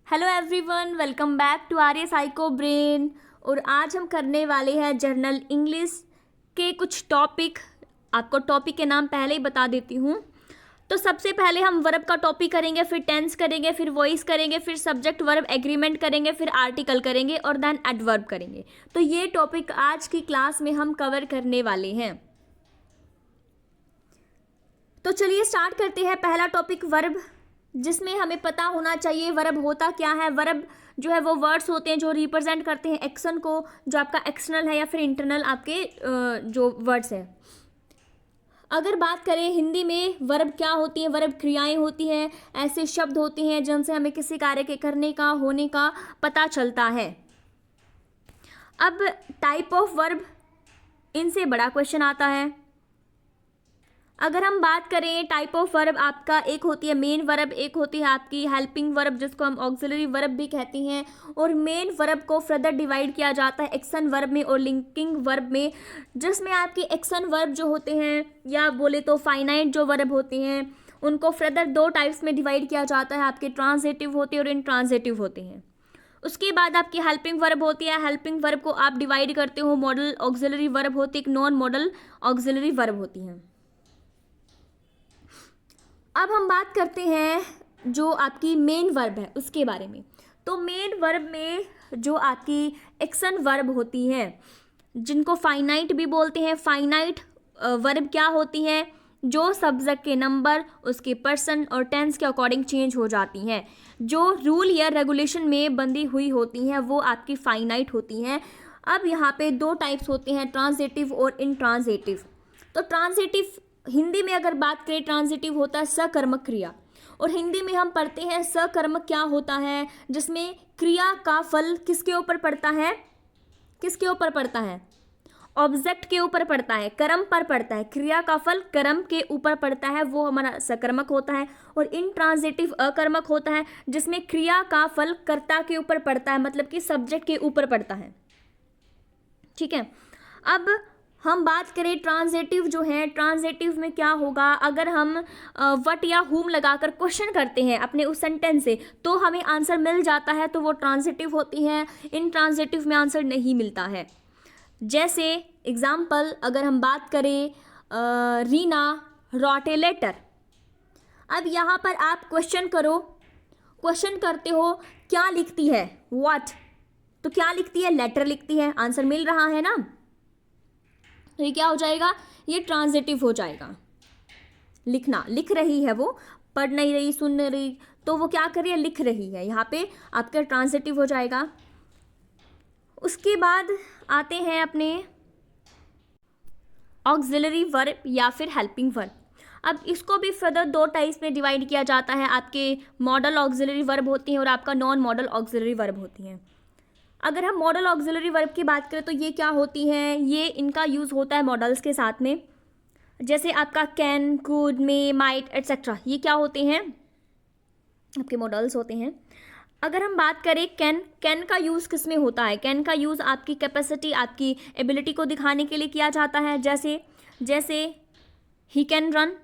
Hello everyone, welcome back to Arya psycho brain. और आज हम करने वाले हैं जर्नल इंग्लिश के कुछ टॉपिक। आपको टॉपिक के नाम पहले ही बता देती हूँ। तो सबसे पहले हम वर्ब का टॉपिक करेंगे, फिर टेंस करेंगे, फिर वॉइस करेंगे, फिर सब्जेक्ट वर्ब एग्रीमेंट करेंगे, फिर आर्टिकल करेंगे और देन एडवर्ब करेंगे। तो ये टॉपिक आज की क्लास में हम कवर करने वाले हैं। तो चलिए स्टार्ट करते हैं। पहला टॉपिक वर्ब, जिसमें हमें पता होना चाहिए वर्ब होता क्या है। वर्ब जो है वो वर्ड्स होते हैं जो रिप्रेजेंट करते हैं एक्शन को, जो आपका एक्सटर्नल है या फिर इंटरनल आपके जो वर्ड्स है। अगर बात करें हिंदी में, वर्ब क्या होती है? वर्ब क्रियाएं होती हैं, ऐसे शब्द होते हैं जिनसे हमें किसी कार्य के करने का, होने का पता चलता है। अब टाइप ऑफ वर्ब, इनसे बड़ा क्वेश्चन आता है। अगर हम बात करें टाइप ऑफ वर्ब, आपका एक होती है मेन वर्ब, एक होती है आपकी हेल्पिंग वर्ब जिसको हम ऑक्सिलरी वर्ब भी कहते हैं। और मेन वर्ब को फर्दर डिवाइड किया जाता है एक्शन वर्ब में और लिंकिंग वर्ब में, जिसमें आपकी एक्शन वर्ब जो होते हैं या बोले तो फाइनाइट जो वर्ब होते हैं उनको फर्दर दो टाइप्स में डिवाइड किया जाता है। आपके ट्रांजिटिव होते हैं और इंट्रांजिटिव होते हैं। उसके बाद आपकी हेल्पिंग वर्ब होती है। हेल्पिंग वर्ब को आप डिवाइड करते हो, मॉडल ऑक्सिलरी वर्ब होती है, एक नॉन मॉडल ऑक्सिलरी वर्ब होती है। अब हम बात करते हैं जो आपकी मेन वर्ब है उसके बारे में। तो मेन वर्ब में जो आपकी एक्शन वर्ब होती हैं, जिनको फाइनाइट भी बोलते हैं, फाइनाइट वर्ब क्या होती है? जो सब्जेक्ट के नंबर, उसके पर्सन और टेंस के अकॉर्डिंग चेंज हो जाती हैं, जो रूल या रेगुलेशन में बंधी हुई होती हैं, वो आपकी फाइनाइट होती हैं। अब यहाँ पे दो टाइप्स होते हैं, ट्रांजिटिव और इनट्रांजिटिव। तो ट्रांजिटिव हिंदी में अगर बात करें, ट्रांजिटिव होता है सकर्मक क्रिया। और हिंदी में हम पढ़ते हैं सकर्मक क्या होता है, जिसमें क्रिया का फल किसके ऊपर पड़ता है? किसके ऊपर पड़ता है? ऑब्जेक्ट के ऊपर पड़ता है, कर्म पर पड़ता है। क्रिया का फल कर्म के ऊपर पड़ता है, वो हमारा सकर्मक होता है। और इनट्रांजिटिव अकर्मक होता है, जिसमें क्रिया का फल कर्ता के ऊपर पड़ता है, मतलब कि सब्जेक्ट के ऊपर पड़ता है। ठीक है। अब हम बात करें ट्रांजिटिव जो है, ट्रांजिटिव में क्या होगा? अगर हम वट या हुम लगाकर क्वेश्चन करते हैं अपने उस सेंटेंस से, तो हमें आंसर मिल जाता है, तो वो ट्रांजिटिव होती है। इन ट्रांजिटिव में आंसर नहीं मिलता है। जैसे एग्जाम्पल अगर हम बात करें, रीना रॉट ए लेटर। अब यहाँ पर आप क्वेश्चन करो, क्वेश्चन करते हो क्या लिखती है? व्हाट। तो क्या लिखती है? लेटर लिखती है। आंसर मिल रहा है ना? तो ये क्या हो जाएगा? ये ट्रांजिटिव हो जाएगा। लिखना, लिख रही है वो, पढ़ नहीं रही, सुन नहीं रही, तो वो क्या कर रही है? लिख रही है। यहाँ पे आपका ट्रांजिटिव हो जाएगा। उसके बाद आते हैं अपने ऑक्सिलरी वर्ब या फिर हेल्पिंग वर्ब। अब इसको भी फर्दर दो टाइप्स में डिवाइड किया जाता है। आपके मॉडल ऑक्सिलरी वर्ब होती हैं और आपका नॉन मॉडल ऑक्सिलरी वर्ब होती हैं। अगर हम मॉडल ऑक्सिलरी वर्ब की बात करें तो ये क्या होती हैं? ये इनका यूज़ होता है मॉडल्स के साथ में, जैसे आपका can, could, may, might etcetera. ये क्या होते हैं? आपके मॉडल्स होते हैं। अगर हम बात करें कैन, कैन का यूज़ किस में होता है? कैन का यूज़ आपकी कैपेसिटी, आपकी एबिलिटी को दिखाने के लिए किया जाता है। जैसे जैसे ही कैन रन,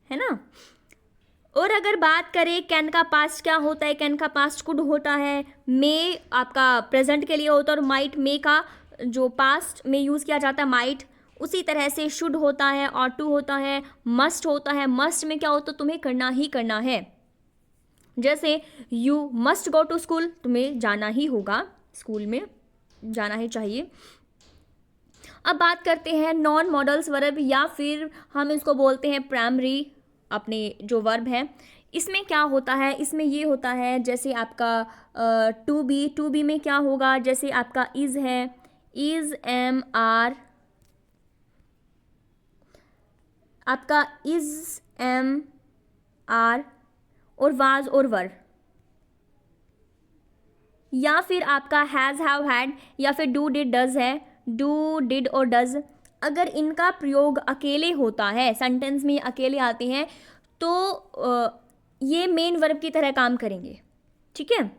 है ना। और अगर बात करें कैन का पास्ट क्या होता है? कैन का पास्ट कुड होता है। मे आपका प्रेजेंट के लिए होता है और माइट मे का जो पास्ट में यूज़ किया जाता है, माइट। उसी तरह से शुड होता है, ऑट टू होता है, मस्ट होता है। मस्ट में क्या होता है? तुम्हें करना ही करना है। जैसे you must go to school, तुम्हें जाना ही होगा, स्कूल में जाना ही चाहिए। अब बात करते हैं नॉन मॉडल्स वर्ब, या फिर हम इसको बोलते हैं प्राइमरी अपने जो वर्ब है। इसमें क्या होता है? इसमें ये होता है जैसे आपका टू बी, टू बी में क्या होगा? जैसे आपका इज़ है, इज़, एम, आर, आपका इज़, एम, आर और वाज और वर। या फिर आपका हैज़, हैव, हैड, या फिर डू, डिड, डज है, डू, डिड और डज। अगर इनका प्रयोग अकेले होता है, सेंटेंस में अकेले आते हैं, तो ये मेन वर्ब की तरह काम करेंगे। ठीक है,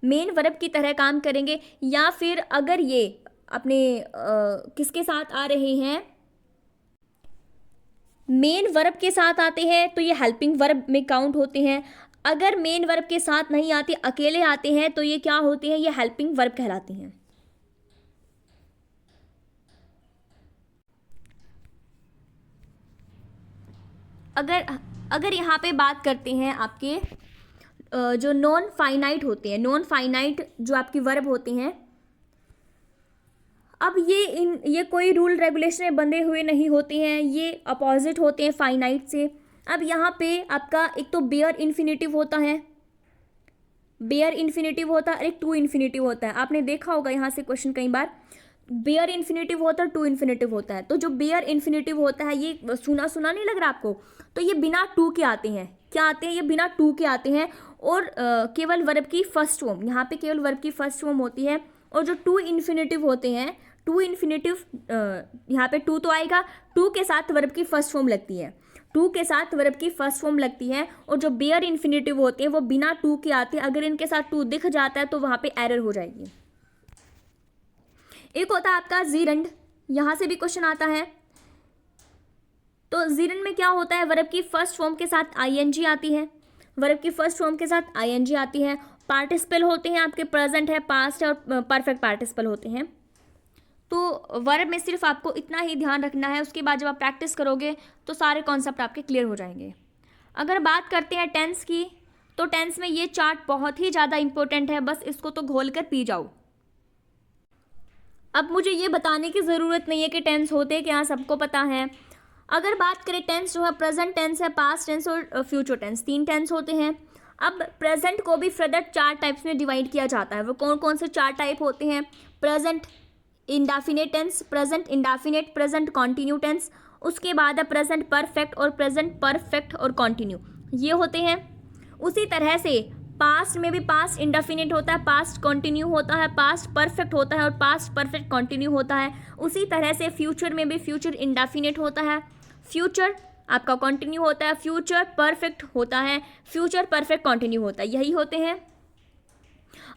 मेन वर्ब की तरह काम करेंगे। या फिर अगर ये अपने किसके साथ आ रहे हैं? मेन वर्ब के साथ आते हैं, तो ये हेल्पिंग वर्ब में काउंट होते हैं। अगर मेन वर्ब के साथ नहीं आते, अकेले आते हैं, तो ये क्या होते हैं, ये हेल्पिंग वर्ब कहलाते हैं। अगर यहाँ पे बात करते हैं आपके जो नॉन फाइनाइट होते हैं, नॉन फाइनाइट जो आपके वर्ब होते हैं, अब ये कोई रूल रेगुलेशन में बंधे हुए नहीं होते हैं, ये अपोजिट होते हैं फाइनाइट से। अब यहाँ पे आपका एक तो बेयर इन्फिनेटिव होता है, बेयर इन्फिनेटिव होता है, एक टू इन्फिनेटिव होता है। आपने देखा होगा यहाँ से क्वेश्चन कई बार, बेयर इन्फिनेटिव होता है, टू इन्फिनेटिव होता है। तो जो बेयर इन्फिनेटिव होता है, ये सुना सुना नहीं लग रहा आपको, तो ये बिना टू के आते हैं। क्या आते हैं, ये बिना टू के आते हैं और केवल वर्ब की फर्स्ट फॉर्म, यहाँ पे केवल वर्ब की फर्स्ट फॉर्म होती है। और जो टू इन्फिनेटिव होते हैं, टू इन्फिनेटिव यहाँ पे टू तो आएगा, टू के साथ वर्ब की फर्स्ट फॉर्म लगती है, टू के साथ वर्ब की फर्स्ट फॉर्म लगती है। और जो बेयर इन्फिनेटिव होते हैं वो बिना टू के आते हैं, अगर इनके साथ टू दिख जाता है तो वहाँ पे एरर हो जाएगी। एक होता है आपका जीरंड, यहाँ से भी क्वेश्चन आता है। तो जीरंड में क्या होता है, वर्ब की फर्स्ट फॉर्म के साथ आईएनजी आती है, वर्ब की फर्स्ट फॉर्म के साथ आईएनजी आती है। पार्टिसिपल होते हैं आपके, प्रेजेंट है, पास्ट है और परफेक्ट पार्टिसिपल होते हैं। तो वर्ब में सिर्फ आपको इतना ही ध्यान रखना है, उसके बाद जब आप प्रैक्टिस करोगे तो सारे कॉन्सेप्ट आपके क्लियर हो जाएंगे। अगर बात करते हैं टेंस की, तो टेंस में ये चार्ट बहुत ही ज़्यादा इंपॉर्टेंट है, बस इसको तो घोल कर पी जाओ। अब मुझे ये बताने की ज़रूरत नहीं है कि टेंस होते क्या, सबको पता है। अगर बात करें टेंस जो है, प्रेजेंट टेंस है, पास्ट टेंस और फ्यूचर टेंस, 3 टेंस होते हैं। अब प्रेजेंट को भी फर्दर 4 टाइप्स में डिवाइड किया जाता है। वो कौन कौन से 4 टाइप होते हैं, present indefinite tense, present indefinite, present continue tense, उसके बाद है प्रेजेंट परफेक्ट और प्रेजेंट परफेक्ट और कॉन्टिन्यू, ये होते हैं। उसी तरह से पास्ट में भी पास्ट इंडेफिनिट होता है, पास्ट कॉन्टिन्यू होता है, पास्ट परफेक्ट होता है और पास्ट परफेक्ट कॉन्टिन्यू होता है। उसी तरह से फ्यूचर में भी फ्यूचर इंडेफिनिट होता है, फ्यूचर आपका कॉन्टिन्यू होता है, फ्यूचर परफेक्ट होता है, फ्यूचर परफेक्ट कॉन्टिन्यू होता है, यही होते हैं।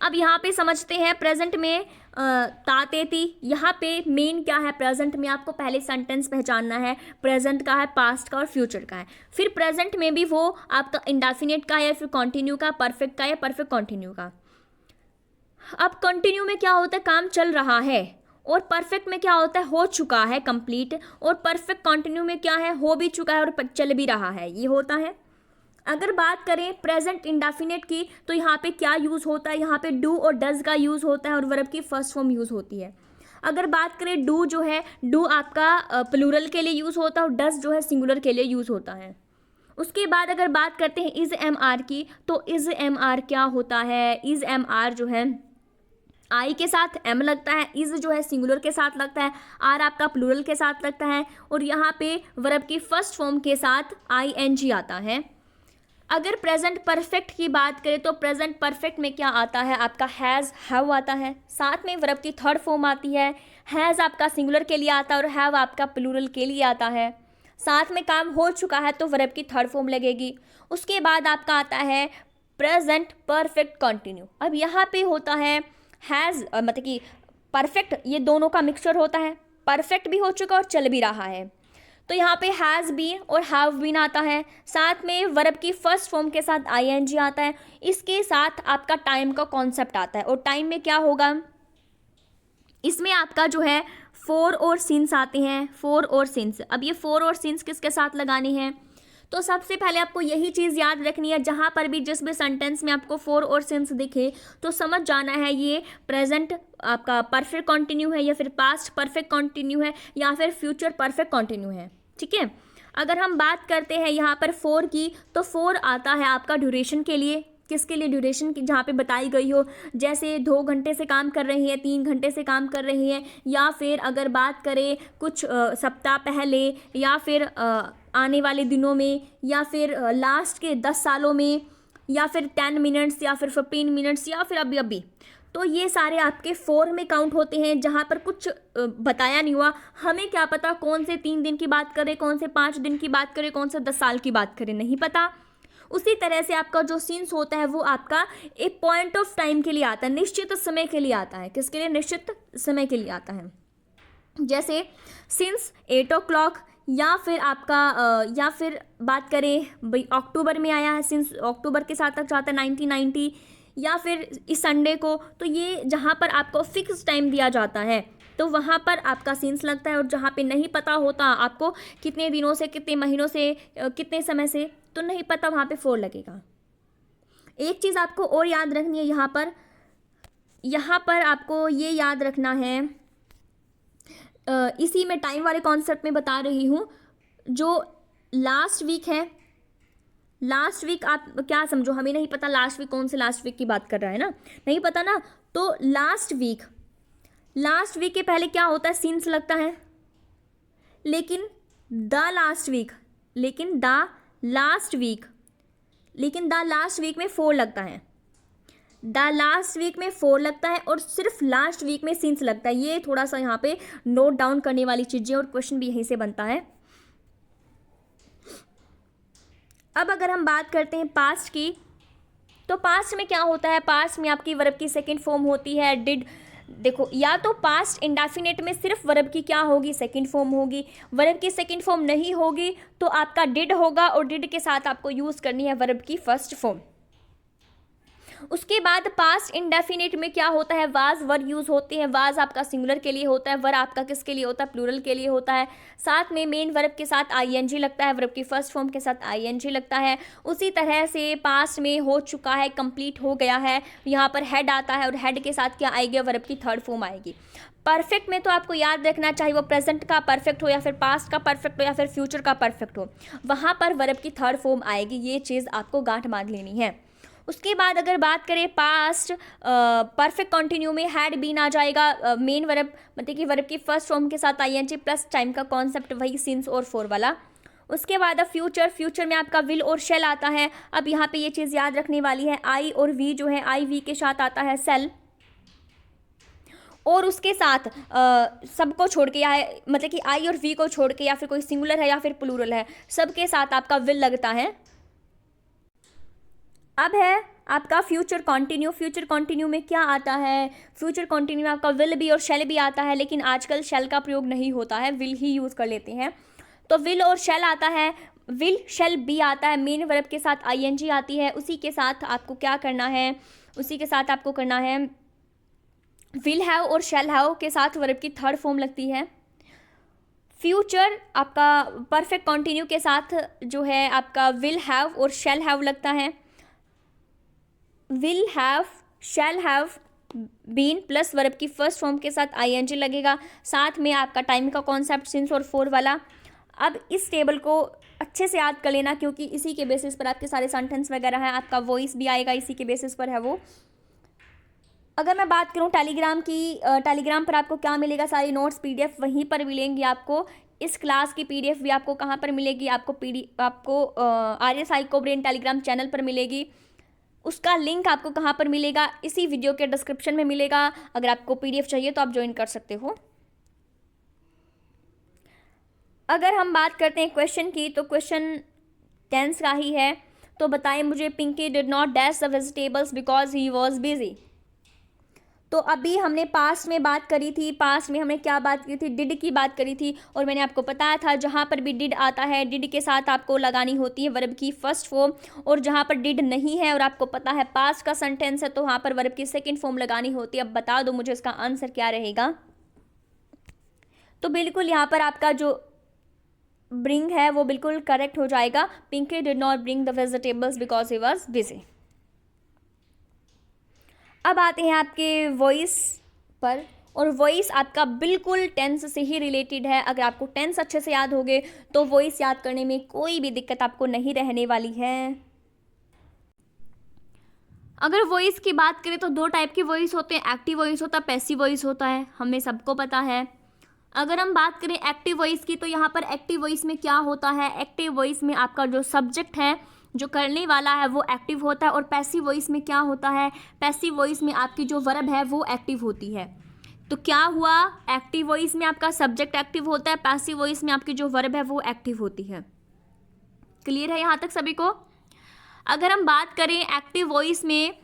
अब यहाँ पे समझते हैं प्रेजेंट में तातेती, यहाँ पे मेन क्या है, प्रेजेंट में आपको पहले सेंटेंस पहचानना है, प्रेजेंट का है, पास्ट का और फ्यूचर का है। फिर प्रेजेंट में भी वो आपका इंडेफिनिट का है या फिर कॉन्टिन्यू का, परफेक्ट का या परफेक्ट कॉन्टिन्यू का। अब कंटिन्यू में क्या होता है, काम चल रहा है, और परफेक्ट में क्या होता है, हो चुका है कंप्लीट, और परफेक्ट कॉन्टिन्यू में क्या है, हो भी चुका है और चल भी रहा है, ये होता है। अगर बात करें प्रेजेंट इंडेफिनिट की, तो यहाँ पे क्या यूज़ होता है, यहाँ पे डू और डज का यूज़ होता है और वर्ब की फर्स्ट फॉर्म यूज़ होती है। अगर बात करें डू जो है, डू आपका प्लूरल के लिए यूज़ होता है और डज जो है सिंगुलर के लिए यूज़ होता है। उसके बाद अगर बात करते हैं इज़ एम आर की, तो इज़ एम आर क्या होता है, इज़ एम आर जो है आई के साथ एम लगता है, इज़ जो है सिंगुलर के साथ लगता है, आर आपका प्लूरल के साथ लगता है, और यहाँ पे वर्ब की फर्स्ट फॉर्म के साथ आई एन जी आता है। अगर प्रेजेंट परफेक्ट की बात करें, तो प्रेजेंट परफेक्ट में क्या आता है, आपका हैज़ हैव आता है, साथ में वर्ब की थर्ड फॉर्म आती है। हैज़ आपका सिंगुलर के लिए आता है और हैव आपका प्लूरल के लिए आता है। साथ में काम हो चुका है तो वर्ब की थर्ड फॉर्म लगेगी। उसके बाद आपका आता है प्रेजेंट परफेक्ट कंटिन्यू। अब यहाँ पे होता है हैज़ मतलब कि परफेक्ट, ये दोनों का मिक्सचर होता है, परफेक्ट भी हो चुका और चल भी रहा है। तो यहाँ पे हैज़ बीन और हैव बीन आता है, साथ में वर्ब की फर्स्ट फॉर्म के साथ आईएनजी आता है। इसके साथ आपका टाइम का कॉन्सेप्ट आता है, और टाइम में क्या होगा, इसमें आपका जो है फोर और सिंस आते हैं, फोर और सिंस। अब ये फोर और सिंस किसके साथ लगाने हैं, तो सबसे पहले आपको यही चीज़ याद रखनी है, जहाँ पर भी जिस भी सेंटेंस में आपको फोर और सिंस दिखे तो समझ जाना है ये प्रेजेंट आपका परफेक्ट कंटिन्यू है या फिर पास्ट परफेक्ट कंटिन्यू है या फिर फ्यूचर परफेक्ट कंटिन्यू है। ठीक है, अगर हम बात करते हैं यहाँ पर फोर की, तो फोर आता है आपका ड्यूरेशन के लिए, किसके लिए, ड्यूरेशन की, जहाँ पे बताई गई हो, जैसे 2 घंटे से काम कर रही है, 3 घंटे से काम कर रही है, या फिर अगर बात करें कुछ सप्ताह पहले, या फिर आने वाले दिनों में, या फिर लास्ट के 10 सालों में, या फिर 10 मिनट्स, या फिर 15 मिनट्स, या फिर अभी। तो ये सारे आपके 4 में काउंट होते हैं, जहाँ पर कुछ बताया नहीं हुआ। हमें क्या पता कौन से 3 दिन की बात करें, कौन से 5 दिन की बात करें, कौन से 10 साल की बात करें, नहीं पता। उसी तरह से आपका जो सिंस होता है वो आपका एक पॉइंट ऑफ टाइम के लिए आता है, निश्चित समय के लिए आता है। किसके लिए, निश्चित समय के लिए आता है। जैसे सिंस 8 o'clock या फिर आपका या फिर बात करें भाई अक्टूबर में आया है, सिंस अक्टूबर के साथ तक जाता है 1990, या फिर इस संडे को, तो ये जहाँ पर आपको फिक्स टाइम दिया जाता है तो वहाँ पर आपका सीन्स लगता है। और जहाँ पे नहीं पता होता आपको कितने दिनों से, कितने महीनों से, कितने समय से, तो नहीं पता, वहाँ पे 4 लगेगा। एक चीज़ आपको और याद रखनी है, यहाँ पर आपको ये याद रखना है, इसी में टाइम वाले कॉन्सेप्ट में बता रही हूँ, जो लास्ट वीक है, लास्ट वीक आप क्या समझो, हमें नहीं पता लास्ट वीक कौन से लास्ट वीक की बात कर रहा है ना, नहीं पता ना, तो लास्ट वीक के पहले क्या होता है, सीन्स लगता है। लेकिन द लास्ट वीक में 4 लगता है, द लास्ट वीक में 4 लगता है, और सिर्फ लास्ट वीक में सीन्स लगता है। ये थोड़ा सा यहाँ पे नोट डाउन करने वाली चीज़ें, और क्वेश्चन भी यहीं से बनता है। अब अगर हम बात करते हैं पास्ट की, तो पास्ट में क्या होता है, पास्ट में आपकी वर्ब की सेकंड फॉर्म होती है डिड। देखो, या तो पास्ट इंडेफिनिट में सिर्फ वर्ब की क्या होगी, सेकंड फॉर्म होगी। वर्ब की सेकंड फॉर्म नहीं होगी तो आपका डिड होगा, और डिड के साथ आपको यूज़ करनी है वर्ब की फर्स्ट फॉर्म। उसके बाद पास्ट इंडेफिनिट में क्या होता है, वाज वर यूज़ होते हैं। वाज आपका सिंगुलर के लिए होता है, वर आपका किसके लिए होता है, प्लूरल के लिए होता है। साथ में मेन वर्ब के साथ आईएनजी लगता है, वर्ब की फर्स्ट फॉर्म के साथ आईएनजी लगता है। उसी तरह से पास्ट में हो चुका है, कंप्लीट हो गया है, यहाँ पर हेड आता है, और हेड के साथ क्या आएगी, वर्ब की थर्ड फॉर्म आएगी। परफेक्ट में तो आपको याद रखना, चाहे वो प्रेजेंट का परफेक्ट हो, या फिर पास्ट का परफेक्ट हो, या फिर फ्यूचर का परफेक्ट हो, वहाँ पर वर्ब की थर्ड फॉर्म आएगी। ये चीज़ आपको गांठ बांध लेनी है। उसके बाद अगर बात करें पास्ट परफेक्ट कंटिन्यू में हैड बीन आ जाएगा, मेन वर्ब मतलब कि वर्ब की फर्स्ट फॉर्म के साथ आईएनजी प्लस टाइम का कॉन्सेप्ट, वही सिंस और फॉर वाला। उसके बाद फ्यूचर में आपका विल और शेल आता है। अब यहाँ पे ये चीज़ याद रखने वाली है, आई और वी जो है, आई वी के साथ आता है सेल, और उसके साथ सबको छोड़ के, या मतलब कि आई और वी को छोड़ के, या फिर कोई सिंगुलर है या फिर प्लूरल है, सबके साथ आपका विल लगता है। अब है आपका फ्यूचर कॉन्टिन्यू में क्या आता है, फ्यूचर कॉन्टिन्यू में आपका विल भी और शेल भी आता है, लेकिन आजकल शेल का प्रयोग नहीं होता है, विल ही यूज़ कर लेते हैं। तो विल और शेल आता है, विल शेल भी आता है, मेन वर्ब के साथ आईएनजी आती है। उसी के साथ आपको क्या करना है, उसी के साथ आपको करना है, विल हैव और शेल हैव के साथ वर्ब की थर्ड फॉर्म लगती है। फ्यूचर आपका परफेक्ट कॉन्टिन्यू के साथ जो है आपका विल हैव और शेल हैव लगता है। Will have, shall have been plus verb की फर्स्ट फॉर्म के साथ आईएनजी लगेगा। साथ में आपका टाइम का कॉन्सेप्ट सिंस और फोर वाला। अब इस टेबल को अच्छे से याद कर लेना, क्योंकि इसी के बेसिस पर आपके सारे सेंटेंस वगैरह हैं, आपका वॉइस भी आएगा इसी के बेसिस पर है वो। अगर मैं बात करूं टेलीग्राम की, टेलीग्राम पर आपको क्या मिलेगा, सारी नोट्स पीडीएफ वहीं पर मिलेंगी आपको। इस क्लास की पीडीएफ भी आपको कहाँ पर मिलेगी, आपको RSI को ब्रेन टेलीग्राम चैनल पर मिलेगी। उसका लिंक आपको कहाँ पर मिलेगा, इसी वीडियो के डिस्क्रिप्शन में मिलेगा। अगर आपको पीडीएफ चाहिए तो आप ज्वाइन कर सकते हो। अगर हम बात करते हैं क्वेश्चन की, तो क्वेश्चन टेंस का ही है। तो बताएं मुझे, Pinky did not dash the vegetables because he was busy. तो अभी हमने पास्ट में बात करी थी, पास्ट में हमने क्या बात की थी, डिड की बात करी थी। और मैंने आपको बताया था जहाँ पर भी डिड आता है, डिड के साथ आपको लगानी होती है वर्ब की फर्स्ट फॉर्म। और जहाँ पर डिड नहीं है और आपको पता है पास्ट का सेंटेंस है, तो वहाँ पर वर्ब की सेकंड फॉर्म लगानी होती है। अब बता दो मुझे इसका आंसर क्या रहेगा। तो बिल्कुल यहाँ पर आपका जो ब्रिंग है वो बिल्कुल करेक्ट हो जाएगा। Pinky did not bring the vegetables because he was busy. अब आते हैं आपके वॉइस पर, और वॉइस आपका बिल्कुल टेंस से ही रिलेटेड है। अगर आपको टेंस अच्छे से याद होगे तो वॉइस याद करने में कोई भी दिक्कत आपको नहीं रहने वाली है। अगर वॉइस की बात करें तो दो टाइप की वॉइस होते हैं, एक्टिव वॉइस होता है, पैसिव वॉइस होता है, हमें सबको पता है। अगर हम बात करें एक्टिव वॉइस की, तो यहाँ पर एक्टिव वॉइस में क्या होता है, एक्टिव वॉइस में आपका जो सब्जेक्ट है, जो करने वाला है, वो एक्टिव होता है। और पैसिव वॉइस में क्या होता है, पैसिव वॉइस में आपकी जो वर्ब है वो एक्टिव होती है। तो क्या हुआ, एक्टिव वॉइस में आपका सब्जेक्ट एक्टिव होता है, पैसिव वॉइस में आपकी जो वर्ब है वो एक्टिव होती है। क्लियर है यहाँ तक सभी को। अगर हम बात करें एक्टिव वॉइस में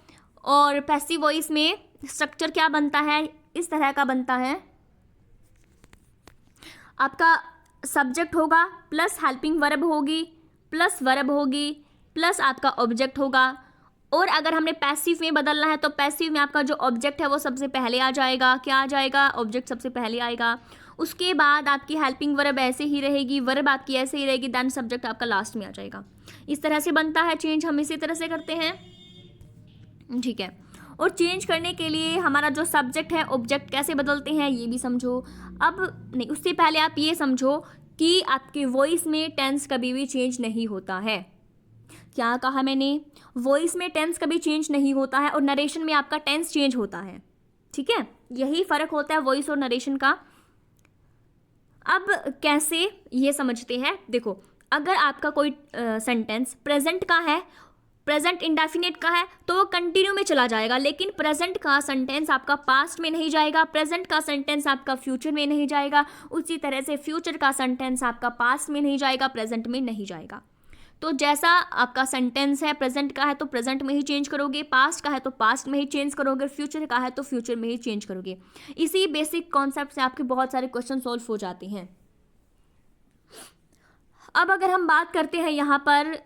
और पैसिव वॉइस में, स्ट्रक्चर क्या बनता है, इस तरह का बनता है। आपका सब्जेक्ट होगा प्लस हेल्पिंग वर्ब होगी प्लस वर्ब होगी प्लस आपका ऑब्जेक्ट होगा। और अगर हमने पैसिव में बदलना है तो पैसिव में आपका जो ऑब्जेक्ट है वो सबसे पहले आ जाएगा। क्या आ जाएगा? ऑब्जेक्ट सबसे पहले आएगा। उसके बाद आपकी हेल्पिंग वर्ब ऐसे ही रहेगी, वर्ब आपकी ऐसे ही रहेगी, देन सब्जेक्ट आपका लास्ट में आ जाएगा। इस तरह से बनता है चेंज, हम इसी तरह से करते हैं, ठीक है। और चेंज करने के लिए हमारा जो सब्जेक्ट है ऑब्जेक्ट कैसे बदलते हैं ये भी समझो। अब नहीं, उससे पहले आप ये समझो कि आपके वॉइस में टेंस कभी भी चेंज नहीं होता है। क्या कहा मैंने? वॉइस में टेंस कभी चेंज नहीं होता है और नरेशन में आपका टेंस चेंज होता है, ठीक है। यही फ़र्क होता है वॉइस और नरेशन का। अब कैसे ये समझते हैं। देखो, अगर आपका कोई सेंटेंस प्रेजेंट का है, प्रेजेंट इंडेफिनिट का है, तो वो कंटिन्यू में चला जाएगा। लेकिन प्रेजेंट का सेंटेंस आपका पास्ट में नहीं जाएगा, प्रेजेंट का सेंटेंस आपका फ्यूचर में नहीं जाएगा, उसी तरह से फ्यूचर का सेंटेंस आपका पास्ट में नहीं जाएगा, प्रेजेंट में नहीं जाएगा। तो जैसा आपका सेंटेंस है, प्रेजेंट का है तो प्रेजेंट में ही चेंज करोगे, पास्ट का है तो पास्ट में ही चेंज करोगे, फ्यूचर का है तो फ्यूचर में ही चेंज करोगे। इसी बेसिक कॉन्सेप्ट से आपके बहुत सारे क्वेश्चन सॉल्व हो जाते हैं। अब अगर हम बात करते हैं यहाँ पर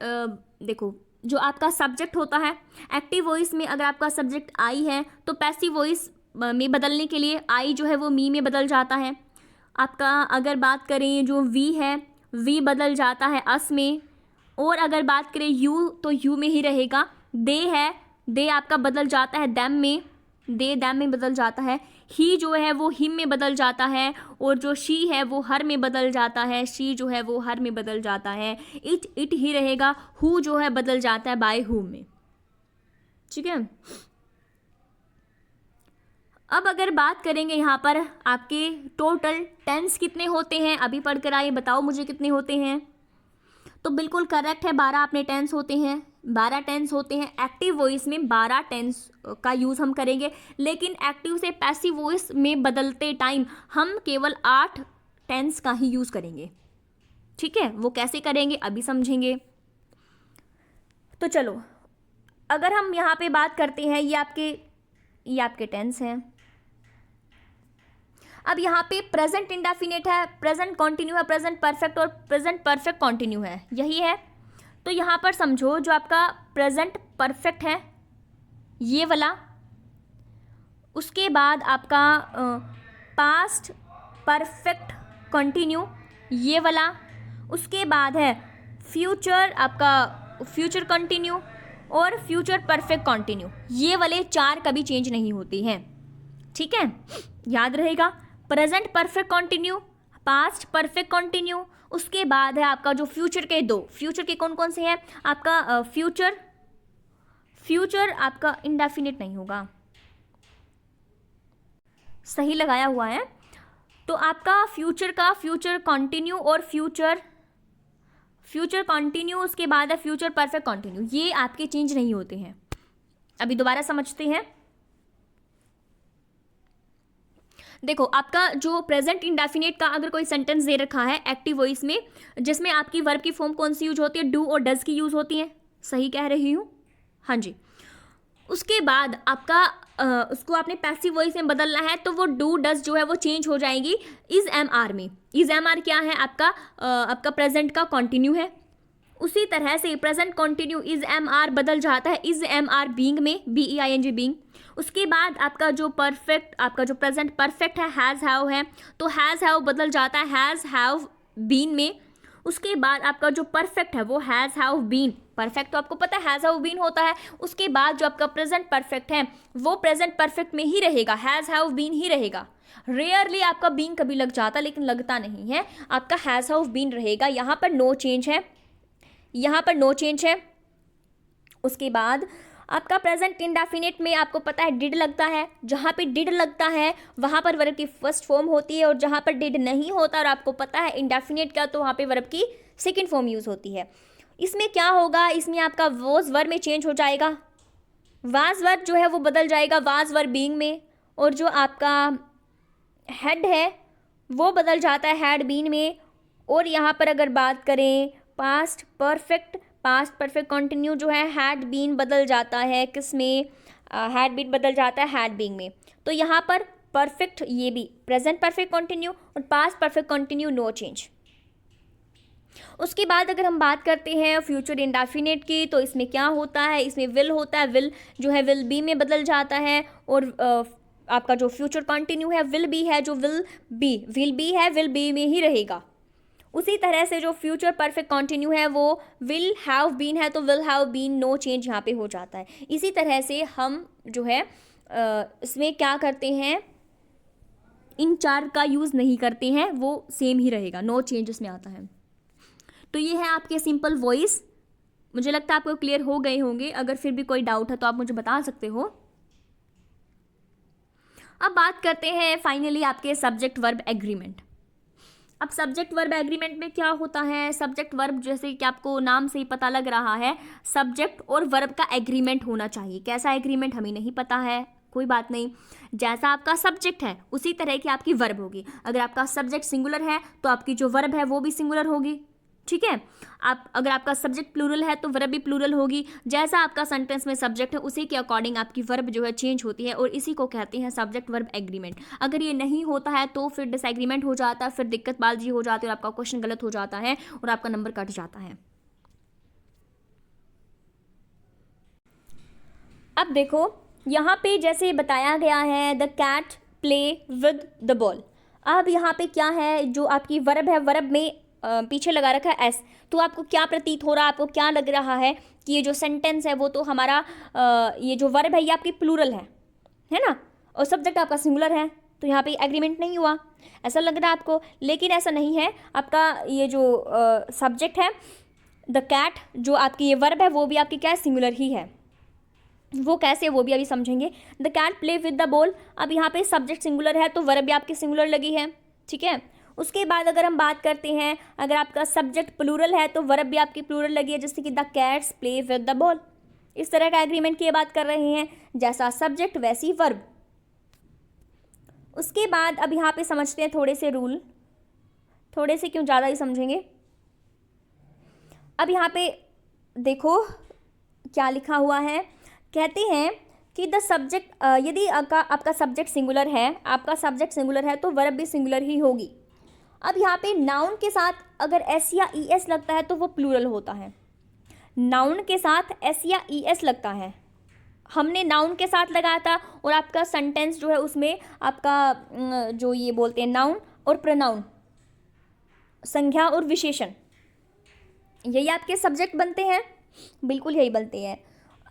देखो, जो आपका सब्जेक्ट होता है, एक्टिव वॉइस में अगर आपका सब्जेक्ट आई है तो पैसिव वॉइस में बदलने के लिए आई जो है वो मी में बदल जाता है। आपका अगर बात करें जो वी है, वी बदल जाता है अस में। और अगर बात करें यू तो यू में ही रहेगा। दे है, दे आपका बदल जाता है दैम में, दे दैम में बदल जाता है। ही जो है वो हिम में बदल जाता है। और जो शी है वो हर में बदल जाता है, शी जो है वो हर में बदल जाता है। इट ही रहेगा। हु जो है बदल जाता है बाय हु में, ठीक है। अब अगर बात करेंगे यहाँ पर आपके टोटल टेंस कितने होते हैं, अभी पढ़कर आइए, बताओ मुझे कितने होते हैं। तो बिल्कुल करेक्ट है, 12 अपने टेंस होते हैं, 12 टेंस होते हैं। एक्टिव वॉइस में 12 टेंस का यूज़ हम करेंगे, लेकिन एक्टिव से पैसिव वॉइस में बदलते टाइम हम केवल 8 टेंस का ही यूज़ करेंगे, ठीक है। वो कैसे करेंगे अभी समझेंगे। तो चलो, अगर हम यहाँ पे बात करते हैं, ये आपके टेंस हैं। अब यहाँ पे प्रेजेंट इंडेफिनिट है, प्रेजेंट कॉन्टिन्यू है, प्रेजेंट परफेक्ट और प्रेजेंट परफेक्ट कॉन्टिन्यू है, यही है। तो यहाँ पर समझो जो आपका प्रेजेंट परफेक्ट है ये वाला, उसके बाद आपका पास्ट परफेक्ट कॉन्टिन्यू ये वाला, उसके बाद है फ्यूचर आपका फ्यूचर कॉन्टिन्यू और फ्यूचर परफेक्ट कॉन्टिन्यू। ये वाले 4 कभी चेंज नहीं होती हैं, ठीक है, याद रहेगा। Present perfect continue, past perfect continue, उसके बाद है आपका जो फ्यूचर के 2, फ्यूचर के कौन कौन से हैं आपका फ्यूचर आपका इंडेफिनिट नहीं होगा, सही लगाया हुआ है। तो आपका फ्यूचर का फ्यूचर कॉन्टिन्यू और फ्यूचर कॉन्टिन्यू, उसके बाद है फ्यूचर परफेक्ट कॉन्टिन्यू, ये आपके चेंज नहीं होते हैं। अभी दोबारा समझते हैं। देखो, आपका जो प्रेजेंट इंडेफिनिट का अगर कोई सेंटेंस दे रखा है एक्टिव वॉइस में, जिसमें आपकी वर्ब की फॉर्म कौन सी यूज होती है, डू और डज की यूज होती है, सही कह रही हूँ, हाँ जी। उसके बाद आपका उसको आपने पैसिव वॉइस में बदलना है, तो वो डू डज जो है वो चेंज हो जाएंगी इज एम आर में। इज एम आर क्या है? आपका प्रेजेंट का कॉन्टिन्यू है। उसी तरह से present continue is am are बदल जाता है इज एम आर बीइंग में, BEING बीइंग। उसके बाद आपका जो प्रेजेंट परफेक्ट है हैज़ हैव है, तो हैज़ हैव बदल जाता है हैज़ हैव बीन में। उसके बाद आपका जो परफेक्ट है वो हैज़ हैव बीन, परफेक्ट तो आपको पता है हैज़ हैव बीन होता है। उसके बाद जो आपका प्रेजेंट परफेक्ट है वो प्रेजेंट परफेक्ट में ही रहेगा, हैज़ हैव बीन ही रहेगा। रेयरली आपका बीन कभी लग जाता, लेकिन लगता नहीं है, आपका हैज़ हैव बीन रहेगा। यहाँ पर नो चेंज है, यहाँ पर नो चेंज है। उसके बाद आपका प्रेजेंट इंडेफिनिट में आपको पता है डिड लगता है, जहाँ पे डिड लगता है वहाँ पर वर्ब की फर्स्ट फॉर्म होती है, और जहाँ पर डिड नहीं होता और आपको पता है इंडेफिनिट का, तो वहाँ पे वर्ब की सेकंड फॉर्म यूज़ होती है। इसमें क्या होगा, इसमें आपका वॉज वर्ब में चेंज हो जाएगा, वाज वर्ब जो है वो बदल जाएगा वाज वर्ब बीइंग में, और जो आपका हैड है वो बदल जाता है हैड बीन में। और यहाँ पर अगर बात करें पास्ट परफेक्ट कॉन्टिन्यू जो है हैड बीन बदल जाता है किस में, हैड बीन बदल जाता है हैड बीइंग में। तो यहाँ पर परफेक्ट ये भी प्रेजेंट परफेक्ट कॉन्टिन्यू और past perfect continue no change, उसके बाद अगर हम बात करते हैं फ्यूचर इंडेफिनिट की, तो इसमें क्या होता है, इसमें विल होता है, विल जो है विल बी में बदल जाता है, और आपका जो फ्यूचर कंटिन्यू है विल बी है, जो विल बी है विल बी में ही रहेगा। उसी तरह से जो फ्यूचर परफेक्ट कंटिन्यू है वो विल हैव बीन है, तो will have been no change यहाँ पे हो जाता है। इसी तरह से हम जो है इसमें क्या करते हैं, इन चार का यूज़ नहीं करते हैं, वो सेम ही रहेगा, नो चेंज इसमें आता है। तो ये है आपके सिंपल वॉइस। मुझे लगता है आपको क्लियर हो गए होंगे। अगर फिर भी कोई डाउट है तो आप मुझे बता सकते हो। अब बात करते हैं फाइनली आपके सब्जेक्ट वर्ब एग्रीमेंट। अब सब्जेक्ट वर्ब एग्रीमेंट में क्या होता है, सब्जेक्ट वर्ब जैसे कि आपको नाम से ही पता लग रहा है, सब्जेक्ट और वर्ब का एग्रीमेंट होना चाहिए। कैसा एग्रीमेंट हमें नहीं पता है, कोई बात नहीं। जैसा आपका सब्जेक्ट है उसी तरह की आपकी वर्ब होगी। अगर आपका सब्जेक्ट सिंगुलर है तो आपकी जो वर्ब है वो भी सिंगुलर होगी, ठीक है। अगर आपका सब्जेक्ट प्लूरल है तो वर्ब भी प्लूरल होगी। जैसा आपका सेंटेंस में सब्जेक्ट है उसी के अकॉर्डिंग आपकी वर्ब जो है चेंज होती है, और इसी को कहते हैं सब्जेक्ट वर्ब एग्रीमेंट। अगर ये नहीं होता है तो फिर डिसएग्रीमेंट हो जाता है, फिर दिक्कतबाजी हो जाती है और आपका क्वेश्चन गलत हो जाता है और आपका नंबर कट जाता है। अब देखो यहाँ पे जैसे बताया गया है, the cat play with the ball. अब यहाँ पे क्या है, जो आपकी वर्ब है, वर्ब में पीछे लगा रखा है एस, तो आपको क्या प्रतीत हो रहा है, आपको क्या लग रहा है कि ये जो सेंटेंस है वो तो हमारा ये जो वर्ब है ये आपकी प्लूरल है ना, और सब्जेक्ट आपका सिंगुलर है, तो यहाँ पे एग्रीमेंट नहीं हुआ, ऐसा लग रहा है आपको। लेकिन ऐसा नहीं है, आपका ये जो सब्जेक्ट है द कैट, जो आपकी ये वर्ब है वो भी आपकी क्या है, सिंगुलर ही है। वो कैसे, वो भी अभी समझेंगे। The cat play with the ball, अब यहाँ पे सब्जेक्ट सिंगुलर है तो वर्ब भी आपकी सिंगुलर लगी है, ठीक है। उसके बाद अगर हम बात करते हैं, अगर आपका सब्जेक्ट प्लूरल है तो वर्ब भी आपकी प्लूरल लगी है, जैसे कि the cats play with the ball. इस तरह का एग्रीमेंट की बात कर रहे हैं, जैसा सब्जेक्ट वैसी वर्ब। उसके बाद अब यहाँ पे समझते हैं थोड़े से रूल, थोड़े से क्यों, ज़्यादा ही समझेंगे। अब यहाँ पे देखो क्या लिखा हुआ है, कहते हैं कि द सब्जेक्ट, यदि आपका सब्जेक्ट सिंगुलर है, आपका सब्जेक्ट सिंगुलर है तो वर्ब भी सिंगुलर ही होगी। अब यहाँ पे नाउन के साथ अगर एस या ई एस लगता है तो वो प्लूरल होता है। नाउन के साथ एस या ई एस लगता है, हमने नाउन के साथ लगाया था, और आपका सेंटेंस जो है उसमें आपका जो ये बोलते हैं नाउन और प्रोनाउन, संज्ञा और विशेषण, यही आपके सब्जेक्ट बनते हैं, बिल्कुल यही बनते हैं।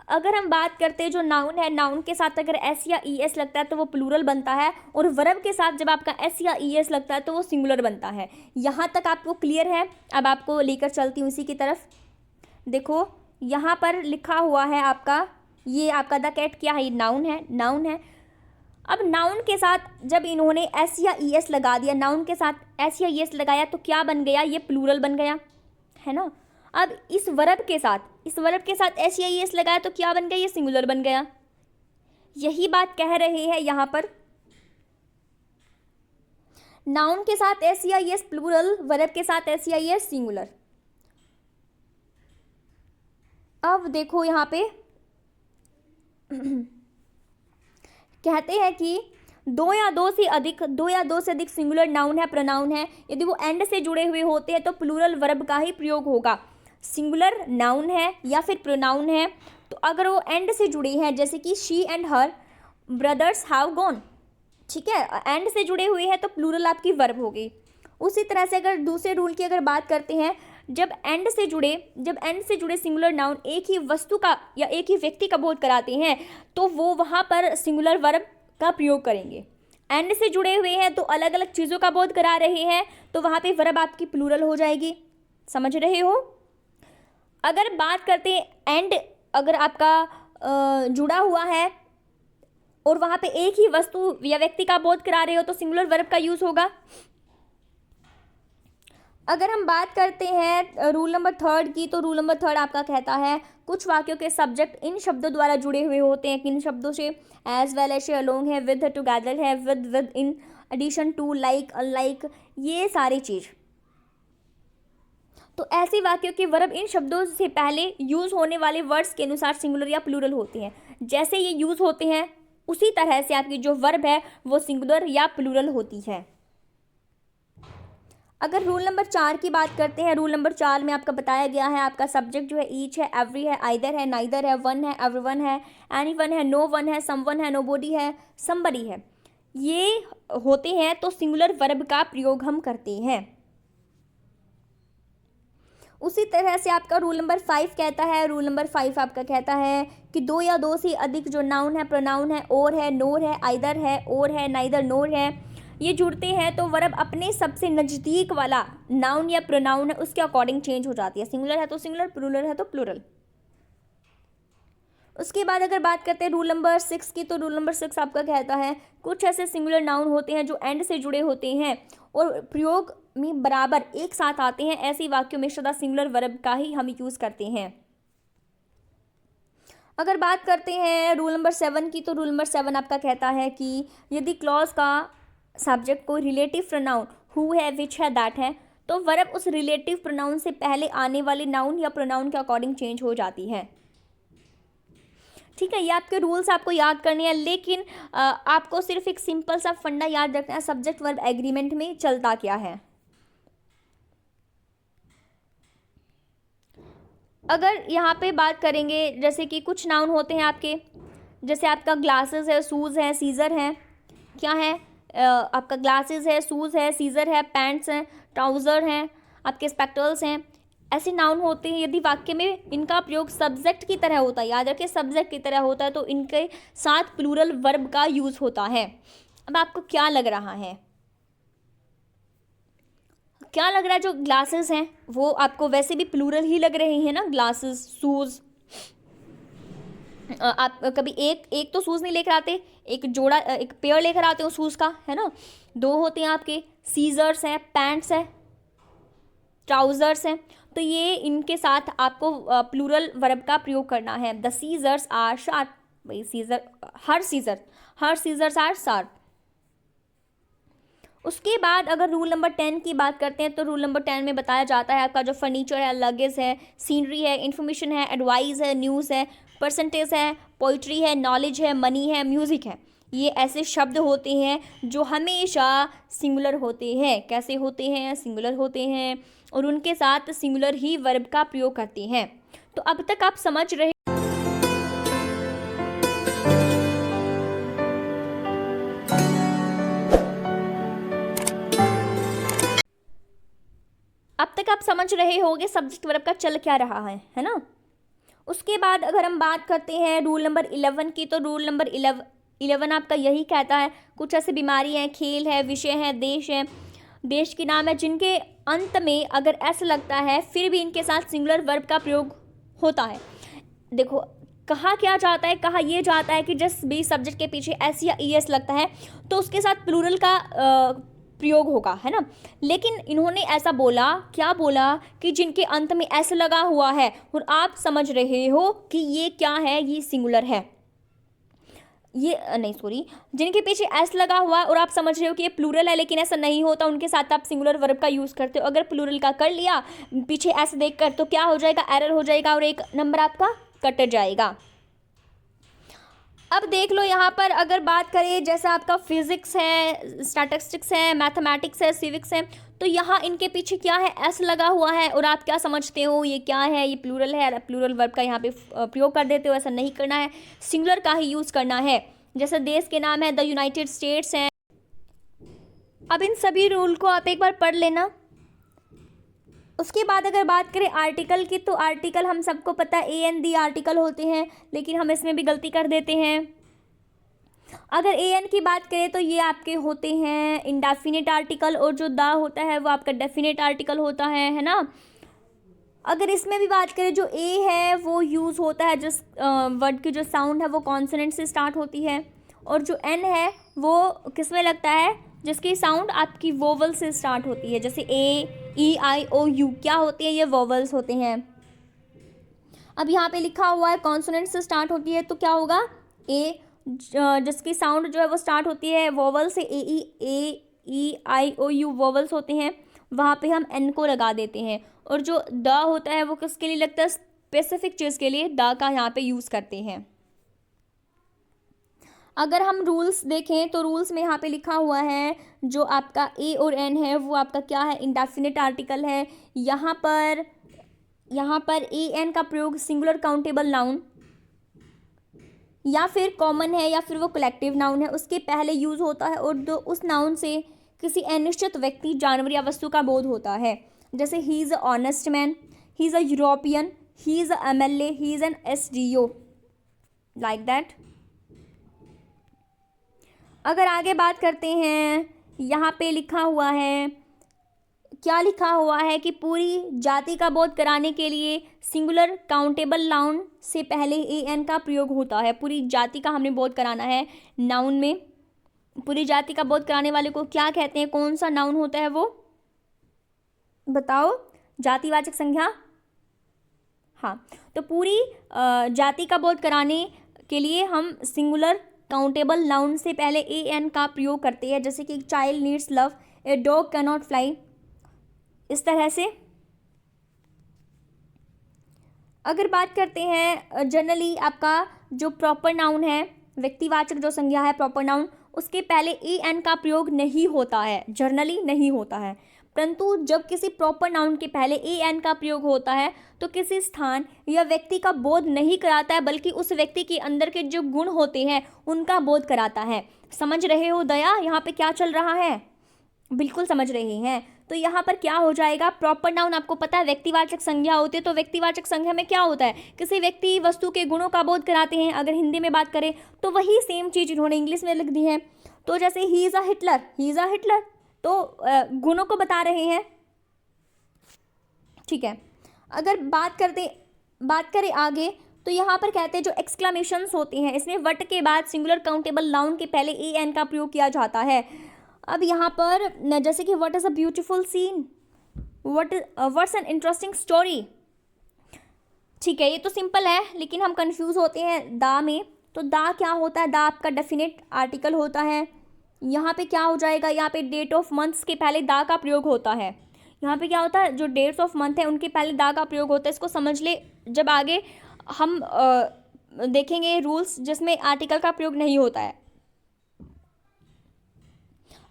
अगर हम बात करते हैं जो नाउन है, नाउन के साथ अगर एस या ई एस लगता है तो वो प्लूरल बनता है, और वर्ब के साथ जब आपका एस या ई एस लगता है तो वो सिंगुलर बनता है। यहाँ तक आपको क्लियर है। अब आपको लेकर चलती हूँ इसी की तरफ। देखो यहाँ पर लिखा हुआ है आपका, ये आपका द कैट क्या है, ये नाउन है, नाउन है। अब नाउन के साथ जब इन्होंने एस या ई एस लगा दिया, नाउन के साथ एस या ई एस लगाया तो क्या बन गया, ये प्लूरल बन गया, है ना। अब इस वर्ब के साथ एस या ई एस लगाया तो क्या बन गया, ये सिंगुलर बन गया। यही बात कह रहे हैं यहाँ पर, नाउन के साथ एस या ई एस प्लूरल, वर्ब के साथ एस या ई एस सिंगुलर। अब देखो यहाँ पे कहते हैं कि दो या दो से अधिक सिंगुलर नाउन है, प्रोनाउन है, यदि वो एंड से जुड़े हुए होते हैं तो प्लूरल वर्ब का ही प्रयोग होगा। सिंगुलर नाउन है या फिर प्रोनाउन है तो अगर वो एंड से जुड़े हैं, जैसे कि she and her brothers have gone, ठीक है, एंड से जुड़े हुए हैं तो प्लूरल आपकी वर्ब होगी। उसी तरह से अगर दूसरे रूल की अगर बात करते हैं, जब एंड से जुड़े सिंगुलर नाउन एक ही वस्तु का या एक ही व्यक्ति का बोध कराते हैं तो वो वहाँ पर सिंगुलर वर्ब का प्रयोग करेंगे। एंड से जुड़े हुए हैं तो अलग अलग चीज़ों का बोध करा रहे हैं तो वहाँ पे वर्ब आपकी प्लूरल हो जाएगी, समझ रहे हो। अगर बात करते हैं एंड अगर आपका जुड़ा हुआ है और वहाँ पे एक ही वस्तु या व्यक्ति का बोध करा रहे हो तो सिंगुलर वर्ब का यूज़ होगा। अगर हम बात करते हैं रूल नंबर 3 की, तो रूल नंबर 3 आपका कहता है कुछ वाक्यों के सब्जेक्ट इन शब्दों द्वारा जुड़े हुए होते हैं। किन शब्दों से, एज वेल एज, अलोंग है, विद, टुगेदर है, with, in, addition to, like, unlike, ये सारी चीज़। तो ऐसे वाक्यों के वर्ब इन शब्दों से पहले यूज़ होने वाले वर्ड्स के अनुसार सिंगुलर या प्लूरल होते हैं। जैसे ये यूज़ होते हैं उसी तरह से आपकी जो वर्ब है वो सिंगुलर या प्लूरल होती है। अगर रूल नंबर 4 की बात करते हैं, रूल नंबर 4 में आपका बताया गया है, आपका सब्जेक्ट जो है ईच है, एवरी है, आइदर है, नाइदर है, वन है, एवरीवन है, एनीवन है, नो वन है, समवन है, नोबॉडी है, समबडी है, ये होते हैं तो सिंगुलर वर्ब का प्रयोग हम करते हैं। उसी तरह से आपका रूल नंबर 5 कहता है, रूल नंबर 5 आपका कहता है कि दो या दो से अधिक जो नाउन है, प्रोनाउन है, और है, नोर है, आइदर है, और है, नाइदर, नोर है, ये जुड़ते हैं तो वर्ब अपने सबसे नज़दीक वाला नाउन या प्रोनाउन है उसके अकॉर्डिंग चेंज हो जाती है। सिंगुलर है तो सिंगुलर, प्लूरल है तो प्लूरल। उसके बाद अगर बात करते हैं रूल नंबर 6 की, तो रूल नंबर 6 आपका कहता है कुछ ऐसे सिंगुलर नाउन होते हैं जो एंड से जुड़े होते हैं और प्रयोग में बराबर एक साथ आते हैं, ऐसे वाक्यों में सदा सिंगुलर वर्ब का ही हम यूज़ करते हैं। अगर बात करते हैं रूल नंबर 7 की, तो रूल नंबर 7 आपका कहता है कि यदि क्लॉज का सब्जेक्ट कोई रिलेटिव प्रोनाउन हु है, विच है, दैट है, तो वर्ब उस रिलेटिव प्रोनाउन से पहले आने वाले नाउन या प्रोनाउन के अकॉर्डिंग चेंज हो जाती है। ठीक है, ये आपके रूल्स आपको याद करने हैं, लेकिन आपको सिर्फ एक सिंपल सा फंडा याद रखना है, सब्जेक्ट वर्ब एग्रीमेंट में चलता क्या है। अगर यहाँ पे बात करेंगे, जैसे कि कुछ नाउन होते हैं आपके, जैसे आपका ग्लासेस है, शूज़ है, सीज़र है, क्या है, आपका ग्लासेस है, शूज़ है, सीज़र है, पैंट्स हैं, ट्राउज़र हैं, आपके स्पेक्टल्स हैं, ऐसे नाउन होते हैं। यदि वाक्य में इनका प्रयोग सब्जेक्ट की तरह होता है, याद रखिए सब्जेक्ट की तरह होता है, तो इनके साथ प्लूरल वर्ब का यूज़ होता है। अब आपको क्या लग रहा है, क्या लग रहा है, जो ग्लासेस हैं वो आपको वैसे भी प्लूरल ही लग रहे हैं ना, ग्लासेस, शूज़। आप कभी एक तो शूज़ नहीं लेकर आते, एक जोड़ा, एक पेयर लेकर आते हो शूज़ का, है ना, दो होते हैं आपके, सीजर्स हैं, पैंट्स हैं, ट्राउज़र्स हैं, तो ये इनके साथ आपको प्लूरल वर्ब का प्रयोग करना है। द सीजर्स आर शार्प, भाई scissor, her scissors are sharp. उसके बाद अगर रूल नंबर 10 की बात करते हैं, तो रूल नंबर 10 में बताया जाता है आपका जो फर्नीचर है, लगेज है, सीनरी है, इन्फॉर्मेशन है, एडवाइस है, न्यूज़ है, परसेंटेज है, पोइट्री है, नॉलेज है, मनी है, म्यूज़िक है, ये ऐसे शब्द होते हैं जो हमेशा सिंगुलर होते हैं। कैसे होते हैं, सिंगुलर होते हैं, और उनके साथ सिंगुलर ही वर्ब का प्रयोग करते हैं। तो अब तक आप समझ रहे, अब तक आप समझ रहे होंगे सब्जेक्ट वर्ब का चल क्या रहा है ना। उसके बाद अगर हम बात करते हैं रूल नंबर 11 की, तो रूल नंबर 11 आपका यही कहता है कुछ ऐसी बीमारी हैं, खेल है, विषय है, देश के नाम है, जिनके अंत में अगर ऐसा लगता है फिर भी इनके साथ सिंगुलर वर्ब का प्रयोग होता है। देखो कहा क्या जाता है, कहा यह जाता है कि जिस भी सब्जेक्ट के पीछे एस या ई एस लगता है तो उसके साथ प्लूरल का प्रयोग होगा, है ना। लेकिन इन्होंने ऐसा बोला, क्या बोला कि जिनके अंत में एस लगा हुआ है, और आप समझ रहे हो कि ये क्या है, ये सिंगुलर है, ये नहीं सॉरी, जिनके पीछे एस लगा हुआ है और आप समझ रहे हो कि ये प्लूरल है, लेकिन ऐसा नहीं होता, उनके साथ आप सिंगुलर वर्ब का यूज़ करते हो। अगर प्लूरल का कर लिया पीछे एस देखकर तो क्या हो जाएगा, एरर हो जाएगा और एक नंबर आपका कट जाएगा। अब देख लो यहाँ पर अगर बात करें, जैसा आपका फिजिक्स है, स्टैटिस्टिक्स है, मैथमेटिक्स है, सिविक्स है, तो यहाँ इनके पीछे क्या है, एस लगा हुआ है, और आप क्या समझते हो ये क्या है, ये प्लूरल है, प्लूरल वर्ब का यहाँ पे प्रयोग कर देते हो। ऐसा नहीं करना है, सिंगुलर का ही यूज़ करना है। जैसे देश के नाम है द यूनाइटेड स्टेट्स हैं। अब इन सभी रूल को आप एक बार पढ़ लेना। उसके बाद अगर बात करें आर्टिकल की, तो आर्टिकल हम सबको पता है ए एन दी आर्टिकल होते हैं, लेकिन हम इसमें भी गलती कर देते हैं। अगर ए एन की बात करें तो ये आपके होते हैं इंडेफिनिट आर्टिकल, और जो द होता है वो आपका डेफिनेट आर्टिकल होता है ना। अगर इसमें भी बात करें, जो ए है वो यूज़ होता है जिस वर्ड की जो साउंड है वो कॉन्सोनेंट से स्टार्ट होती है, और जो एन है वो किस में लगता है, जिसकी साउंड आपकी वोवल से स्टार्ट होती है। जैसे ए, ई, आई, ओ, यू क्या होते हैं, ये वोवल्स होते हैं। अब यहाँ पे लिखा हुआ है कॉन्सोनेंट से स्टार्ट होती है, तो क्या होगा, ए, जिसकी साउंड जो है वो स्टार्ट होती है वोवल से, ए, ई, आई, ओ, यू वोवल्स होते हैं, वहाँ पे हम एन को लगा देते हैं। और जो द होता है वो किसके लिए लगता है, स्पेसिफिक चीज़ के लिए द का यहाँ पे यूज़ करते हैं। अगर हम रूल्स देखें तो रूल्स में यहाँ पे लिखा हुआ है जो आपका ए और एन है वो आपका क्या है, इंडेफिनिट आर्टिकल है। यहाँ पर ए एन का प्रयोग सिंगुलर काउंटेबल नाउन या फिर कॉमन है या फिर वो कलेक्टिव नाउन है उसके पहले यूज होता है और उस नाउन से किसी अनिश्चित व्यक्ति, जानवर या वस्तु का बोध होता है। जैसे he is a honest man, he is a European, he is a MLA, he is an SDO, like that. अगर आगे बात करते हैं, यहाँ पे लिखा हुआ है, क्या लिखा हुआ है कि पूरी जाति का बोध कराने के लिए सिंगुलर काउंटेबल नाउन से पहले AN का प्रयोग होता है। पूरी जाति का हमने बोध कराना है नाउन में। पूरी जाति का बोध कराने वाले को क्या कहते हैं, कौन सा नाउन होता है वो बताओ, जातिवाचक संज्ञा। हाँ, तो पूरी जाति का बोध कराने के लिए हम सिंगुलर काउंटेबल नाउन से पहले AN का प्रयोग करते हैं। जैसे कि child needs love, a dog can not fly, इस तरह से। अगर बात करते हैं जनरली आपका जो प्रॉपर नाउन है, व्यक्तिवाचक जो संज्ञा है प्रॉपर नाउन, उसके पहले AN का प्रयोग नहीं होता है, जर्नली नहीं होता है। परंतु जब किसी प्रॉपर नाउन के पहले AN का प्रयोग होता है तो किसी स्थान या व्यक्ति का बोध नहीं कराता है, बल्कि उस व्यक्ति के अंदर के जो गुण होते हैं उनका बोध कराता है। समझ रहे हो दया यहाँ पे क्या चल रहा है? बिल्कुल समझ रहे हैं। तो यहाँ पर क्या हो जाएगा, प्रॉपर नाउन आपको पता है व्यक्तिवाचक संज्ञा होती है, तो व्यक्तिवाचक संज्ञा में क्या होता है, किसी व्यक्ति वस्तु के गुणों का बोध कराते हैं। अगर हिंदी में बात करें तो वही सेम चीज़ इन्होंने इंग्लिश में लिख दी है। तो जैसे he is a Hitler, he is a Hitler, तो गुणों को बता रहे हैं, ठीक है। अगर बात करें आगे, तो यहाँ पर कहते हैं जो एक्सक्लामेशंस होती हैं इसमें वट के बाद सिंगुलर काउंटेबल नाउन के पहले AN का प्रयोग किया जाता है। अब यहाँ पर जैसे कि what is a beautiful scene, what's an interesting story, ठीक है, ये तो सिंपल है, लेकिन हम कंफ्यूज होते हैं दा में। तो दा क्या होता है, दा आपका डेफिनेट आर्टिकल होता है। यहाँ पे क्या हो जाएगा, यहाँ पे डेट ऑफ मंथ्स के पहले दा का प्रयोग होता है। यहाँ पे क्या होता है, जो डेट्स ऑफ मंथ है उनके पहले दा का प्रयोग होता है। इसको समझ ले, जब आगे हम देखेंगे रूल्स जिसमें आर्टिकल का प्रयोग नहीं होता है।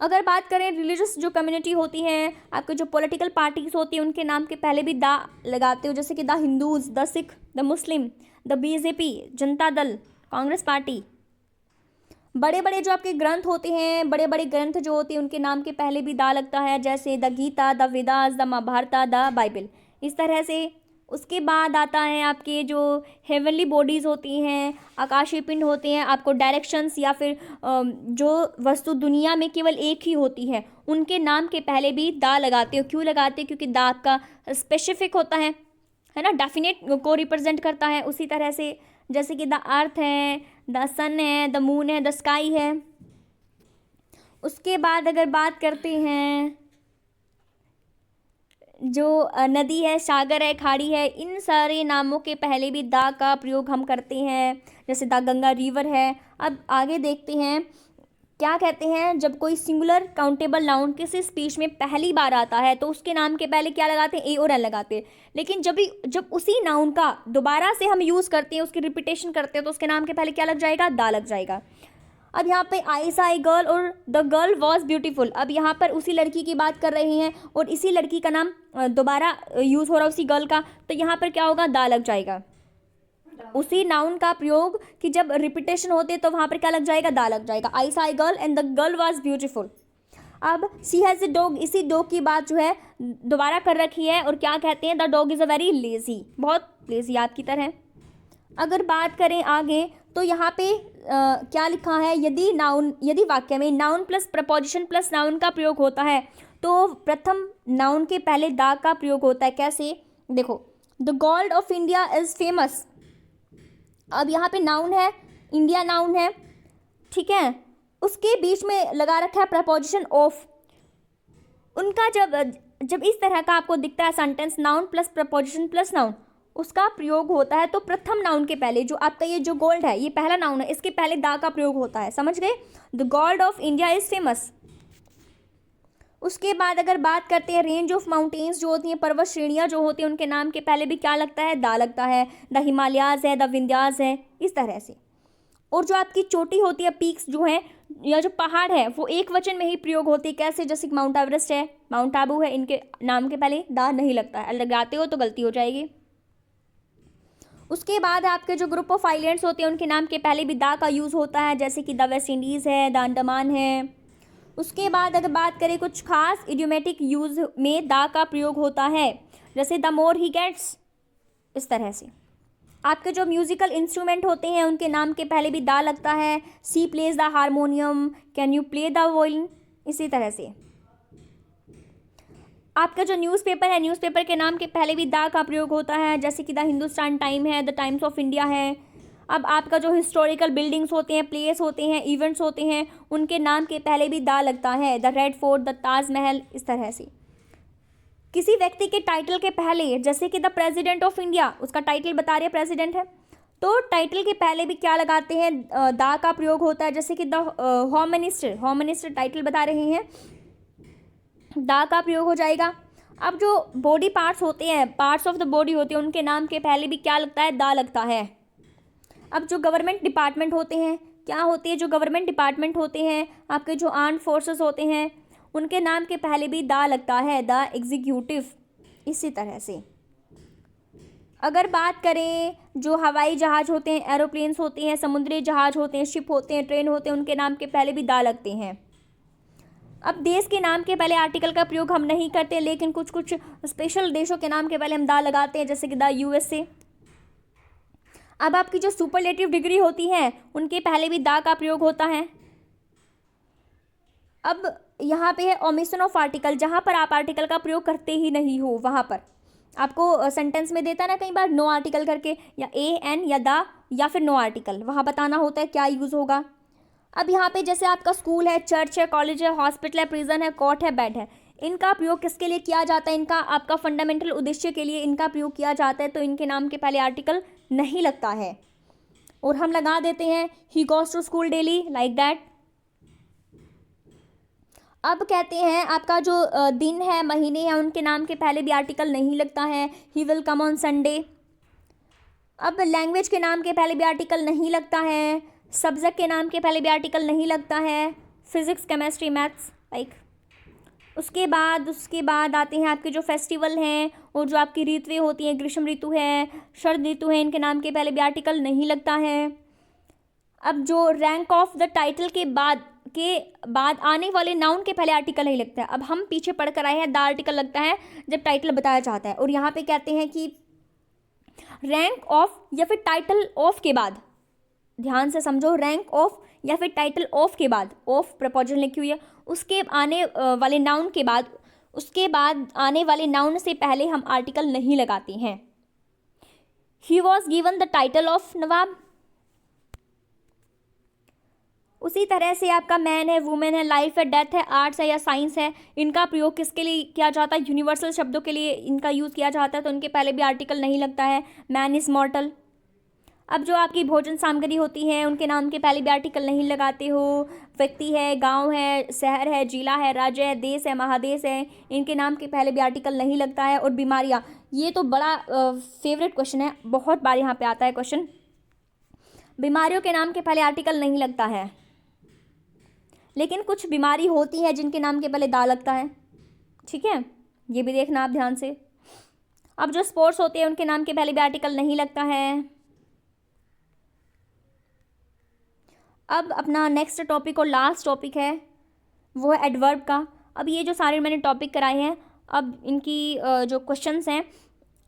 अगर बात करें रिलीजियस जो कम्युनिटी होती हैं, आपके जो पॉलिटिकल पार्टीज होती हैं, उनके नाम के पहले भी दा लगाते हो, जैसे कि the Hindus, the Sikh, the Muslim, the BJP, Janata Dal, Congress party. बड़े बड़े जो आपके ग्रंथ होते हैं, बड़े बड़े ग्रंथ जो होते हैं उनके नाम के पहले भी दा लगता है, जैसे the Gita, the Vedas, the Mahabharata, the Bible, इस तरह से। उसके बाद आता है आपके जो हेवनली बॉडीज़ होती हैं, आकाशीय पिंड होते हैं, आपको डायरेक्शंस या फिर जो वस्तु दुनिया में केवल एक ही होती है उनके नाम के पहले भी दा लगाते हो। क्यों लगाते हो? क्योंकि दा आपका स्पेसिफिक होता है ना, डेफिनेट को रिप्रेजेंट करता है। उसी तरह से जैसे कि द अर्थ है, द सन है, द मून है, द स्काई है। उसके बाद अगर बात करते हैं जो नदी है, सागर है, खाड़ी है, इन सारे नामों के पहले भी दा का प्रयोग हम करते हैं, जैसे द गंगा रिवर है। अब आगे देखते हैं क्या कहते हैं, जब कोई सिंगुलर काउंटेबल नाउन किसी स्पीच में पहली बार आता है तो उसके नाम के पहले क्या लगाते हैं, ए और एल लगाते हैं। लेकिन जब उसी नाउन का दोबारा से हम यूज़ करते हैं, उसकी रिपीटेशन करते हैं, तो उसके नाम के पहले क्या लग जाएगा, दा लग जाएगा। अब यहाँ पे आई सा ए गर्ल और द गर्ल वॉज ब्यूटीफुल, अब यहाँ पर उसी लड़की की बात कर रहे हैं और इसी लड़की का नाम दोबारा यूज़ हो रहा है उसी गर्ल का, तो यहाँ पर क्या होगा, दा लग जाएगा। उसी नाउन का प्रयोग कि जब रिपीटेशन होते हैं तो वहाँ पर क्या लग जाएगा, दा लग जाएगा। आई सा a girl and the girl was beautiful. अब सी हैज़ ए डॉग, इसी डॉग की बात जो है दोबारा कर रखी है और क्या कहते हैं, the dog is a very lazy, बहुत लेजी आपकी तरह। अगर बात करें आगे तो यहाँ पे क्या लिखा है, यदि वाक्य में noun plus preposition plus noun का प्रयोग होता है तो प्रथम नाउन के पहले दा का प्रयोग होता है। कैसे, देखो, the God of India is famous. अब यहाँ पे नाउन है, इंडिया नाउन है, ठीक है, उसके बीच में लगा रखा है प्रपोजिशन ऑफ। उनका जब इस तरह का आपको दिखता है sentence, noun plus preposition plus noun, उसका प्रयोग होता है तो प्रथम नाउन के पहले, जो आपका ये जो गोल्ड है ये पहला नाउन है, इसके पहले दा का प्रयोग होता है। समझ गए, the God of India is famous. उसके बाद अगर बात करते हैं रेंज ऑफ माउंटेन्स जो होती हैं, पर्वत श्रेणियाँ जो होती हैं, उनके नाम के पहले भी क्या लगता है, दा लगता है। द हिमालयाज है, द विंध्याज है, इस तरह से। और जो आपकी चोटी होती है, पीक्स जो है या जो पहाड़ है, वो एक वचन में ही प्रयोग होती है। कैसे? जैसे माउंट एवरेस्ट है, माउंट आबू है, इनके नाम के पहले दा नहीं लगता है, लगाते हो तो गलती हो जाएगी। उसके बाद आपके जो ग्रुप ऑफ आइलैंड्स होते हैं उनके नाम के पहले भी दा का यूज़ होता है, जैसे कि द वेस्ट इंडीज़ है, द अंडमान है। उसके बाद अगर बात करें कुछ खास इडियोमेटिक यूज़ में दा का प्रयोग होता है, जैसे द मोर ही गेट्स, इस तरह से। आपके जो म्यूज़िकल इंस्ट्रूमेंट होते हैं उनके नाम के पहले भी दा लगता है। She plays the harmonium, can you play the violin, इसी तरह से। आपका जो न्यूज़पेपर है, न्यूज़पेपर के नाम के पहले भी दा का प्रयोग होता है, जैसे कि द हिंदुस्तान टाइम है, द टाइम्स ऑफ इंडिया है। अब आपका जो हिस्टोरिकल बिल्डिंग्स होते हैं, प्लेस होते हैं, इवेंट्स होते हैं, उनके नाम के पहले भी दा लगता है, the red fort, the Taj Mahal, इस तरह से। किसी व्यक्ति के टाइटल के पहले, जैसे कि द प्रेसिडेंट ऑफ इंडिया, उसका टाइटल बता रहे प्रेसिडेंट है, तो टाइटल के पहले भी क्या लगाते हैं? दा का प्रयोग होता है, जैसे कि the home minister, home minister title बता रहे हैं, दा का प्रयोग हो जाएगा। अब जो बॉडी पार्ट्स होते हैं, पार्ट्स ऑफ द बॉडी होते हैं, उनके नाम के पहले भी क्या लगता है? दा लगता है। अब जो गवर्नमेंट डिपार्टमेंट होते हैं, क्या होती है? जो गवर्नमेंट डिपार्टमेंट होते हैं, आपके जो आर्म्ड फोर्सेस होते हैं, उनके नाम के पहले भी दा लगता है, द एग्जीक्यूटिव, इसी तरह से। अगर बात करें जो हवाई जहाज़ होते हैं, एरोप्लेन्स होते हैं, समुद्री जहाज़ होते हैं, शिप होते हैं, ट्रेन होते हैं, उनके नाम के पहले भी दा लगते हैं। अब देश के नाम के पहले आर्टिकल का प्रयोग हम नहीं करते, लेकिन कुछ कुछ स्पेशल देशों के नाम के पहले हम दा लगाते हैं, जैसे कि द यूएसए। अब आपकी जो सुपरलेटिव डिग्री होती है उनके पहले भी दा का प्रयोग होता है। अब यहाँ पे है ओमिशन ऑफ आर्टिकल, जहाँ पर आप आर्टिकल का प्रयोग करते ही नहीं हो, वहाँ पर आपको सेंटेंस में देता है ना कई बार नो आर्टिकल करके, या ए एन या दा या फिर नो आर्टिकल, वहाँ बताना होता है क्या यूज़ होगा। अब यहाँ पे जैसे आपका स्कूल है, चर्च है, कॉलेज है, हॉस्पिटल है, प्रिजन है, कोर्ट है, बेड है, इनका प्रयोग किसके लिए किया जाता है? इनका आपका फंडामेंटल उद्देश्य के लिए इनका प्रयोग किया जाता है, तो इनके नाम के पहले आर्टिकल नहीं लगता है, और हम लगा देते हैं he goes to school daily, like that. अब कहते हैं आपका जो दिन है, महीने हैं, उनके नाम के पहले भी आर्टिकल नहीं लगता है, he will come on Sunday. अब लैंग्वेज के नाम के पहले भी आर्टिकल नहीं लगता है, सब्जेक्ट के नाम के पहले भी आर्टिकल नहीं लगता है, फिजिक्स, केमिस्ट्री, मैथ्स, लाइक। उसके बाद आते हैं आपके जो फेस्टिवल हैं और जो आपकी ऋतुएं होती हैं, ग्रीष्म ऋतु है, शरद ऋतु है, इनके नाम के पहले भी आर्टिकल नहीं लगता है। अब जो रैंक ऑफ द टाइटल के बाद आने वाले नाउन के पहले आर्टिकल नहीं लगता है। अब हम पीछे पढ़ कर आए हैं, द आर्टिकल लगता है जब टाइटल बताया जाता है, और यहाँ पे कहते हैं कि रैंक ऑफ या फिर टाइटल ऑफ के बाद, ध्यान से समझो, रैंक ऑफ या फिर टाइटल ऑफ के बाद, ऑफ प्रपोजन लिखी हुई है, उसके आने वाले नाउन के बाद, उसके बाद आने वाले नाउन से पहले हम आर्टिकल नहीं लगाते हैं। He was given the title of Nawab. उसी तरह से आपका मैन है, वुमेन है, लाइफ है, डेथ है, आर्ट्स है या साइंस है, इनका प्रयोग किसके लिए किया जाता है? यूनिवर्सल शब्दों के लिए इनका यूज़ किया जाता है, तो इनके पहले भी आर्टिकल नहीं लगता है, मैन इज़ मॉर्टल। अब जो आपकी भोजन सामग्री होती है उनके नाम के पहले भी आर्टिकल नहीं लगाते हो, व्यक्ति है, गांव है, शहर है, जिला है, राज्य है, देश है, महादेश है, इनके नाम के पहले भी आर्टिकल नहीं लगता है। और बीमारियां, ये तो बड़ा फेवरेट क्वेश्चन है, बहुत बार यहाँ पे आता है क्वेश्चन, बीमारियों के नाम के पहले आर्टिकल नहीं लगता है, लेकिन कुछ बीमारी होती है जिनके नाम के पहले दा लगता है, ठीक है, ये भी देखना आप ध्यान से। अब जो स्पोर्ट्स होते हैं उनके नाम के पहले भी आर्टिकल नहीं लगता है। अब अपना नेक्स्ट टॉपिक और लास्ट टॉपिक है वो है एडवर्ब का। अब ये जो सारे मैंने टॉपिक कराए हैं, अब इनकी जो क्वेश्चंस हैं